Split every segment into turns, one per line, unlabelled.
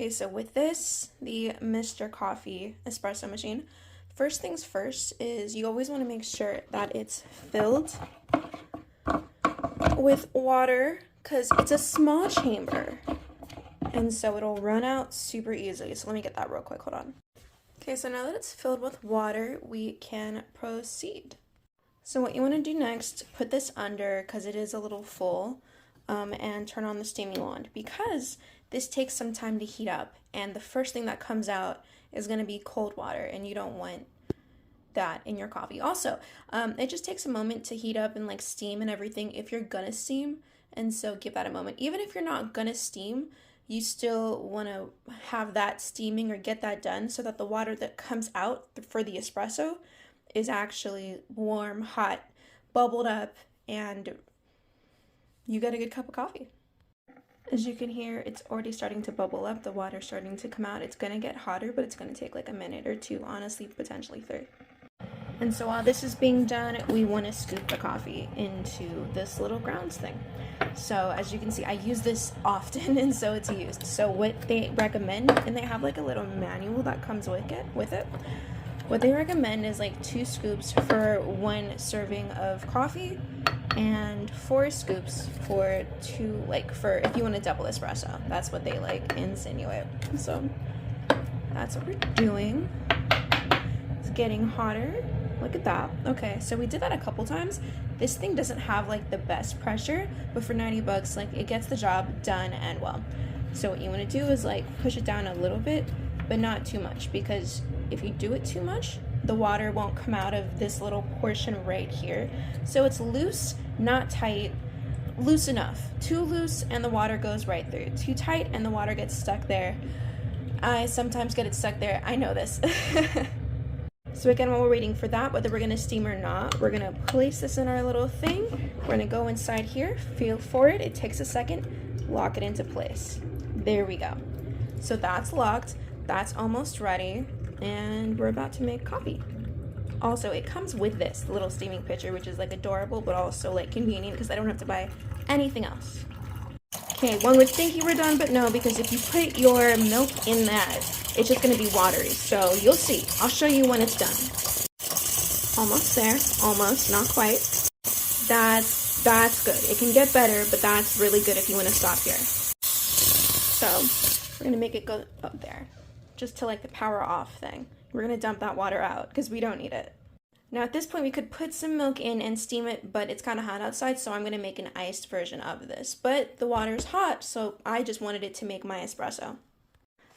Okay, so with this, the Mr. Coffee espresso machine, first things first is you always want to make sure that it's filled with water because it's a small chamber and so it'll run out super easily. So let me get that real quick, hold on. Okay, so now that it's filled with water, we can proceed. So what you want to do next, put this under because it is a little full, and turn on the steaming wand because this takes some time to heat up and the first thing that comes out is going to be cold water and you don't want that in your coffee. Also, it just takes a moment to heat up and like steam and everything if you're gonna steam, and so give that a moment. Even if you're not gonna steam, you still want to have that steaming or get that done so that the water that comes out for the espresso is actually warm, hot, bubbled up, and you get a good cup of coffee. As you can hear, it's already starting to bubble up, the water's starting to come out. It's gonna get hotter, but it's gonna take like a minute or two, honestly, potentially 3. And so while this is being done, we want to scoop the coffee into this little grounds thing. So as you can see, I use this often and so it's used. So what they recommend, and they have like a little manual that comes with it, what they recommend is like 2 scoops for 1 serving of coffee and 4 scoops for 2, like for if you want a double espresso. That's what they like insinuate. So that's what we're doing. It's getting hotter. Look at that. Okay, so we did that a couple times. This thing doesn't have like the best pressure, but for 90 bucks, like it gets the job done and well. So what you want to do is like push it down a little bit, but not too much, because if you do it too much, the water won't come out of this little portion right here. So it's loose, not tight, loose enough. Too loose and the water goes right through. Too tight and the water gets stuck there. I sometimes get it stuck there. I know this. So again, while we're waiting for that, whether we're gonna steam or not, we're gonna place this in our little thing. We're gonna go inside here, feel for it. It takes a second, lock it into place. There we go. So that's locked, that's almost ready, and we're about to make coffee. Also, it comes with this little steaming pitcher, which is like adorable, but also like convenient because I don't have to buy anything else. Okay, one would think you were done, but no, because if you put your milk in that, it's just going to be watery. So you'll see. I'll show you when it's done. Almost there. Almost. Not quite. That's good. It can get better, but that's really good if you want to stop here. So we're going to make it go up there, just to like the power off thing. We're going to dump that water out because we don't need it. Now at this point we could put some milk in and steam it, but it's kind of hot outside, so I'm going to make an iced version of this. But the water's hot, so I just wanted it to make my espresso.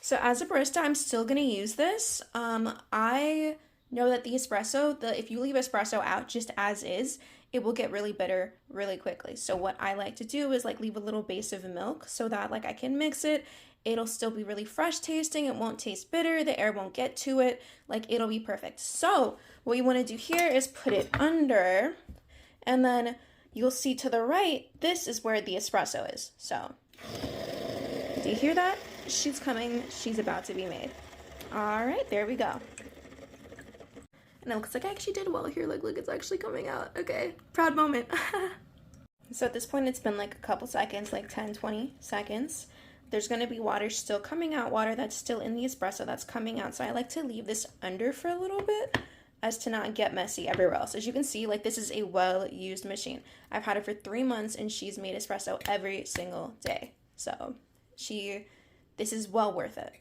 So as a barista, I'm still going to use this. I know that the espresso, if you leave espresso out just as is, it will get really bitter really quickly. So what I like to do is like leave a little base of milk so that like I can mix it. It'll still be really fresh tasting. It won't taste bitter. The air won't get to it. Like it'll be perfect. So what you want to do here is put it under, and then you'll see to the right, this is where the espresso is. So do you hear that? She's coming. She's about to be made. All right, there we go. And it looks like I actually did well here. Look, it's actually coming out. Okay, proud moment. So at this point, it's been like a couple seconds, like 10, 20 seconds. There's going to be water still coming out, water that's still in the espresso that's coming out. So I like to leave this under for a little bit as to not get messy everywhere else. As you can see, like this is a well-used machine. I've had it for 3 months and she's made espresso every single day. So this is well worth it.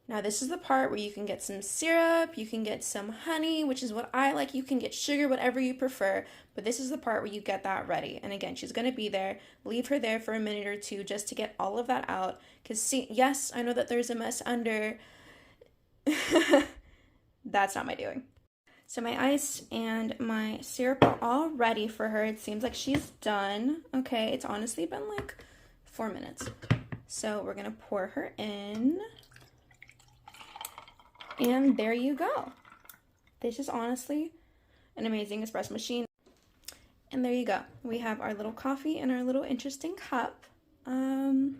Now this is the part where you can get some syrup, you can get some honey, which is what I like. You can get sugar, whatever you prefer, but this is the part where you get that ready. And again, she's gonna be there. Leave her there for a minute or two just to get all of that out. Because see, yes, I know that there's a mess under. That's not my doing. So my ice and my syrup are all ready for her. It seems like she's done. Okay, it's honestly been like 4 minutes. So we're gonna pour her in. And there you go. This is honestly an amazing espresso machine. And there you go. We have our little coffee in our little interesting cup. Enjoy.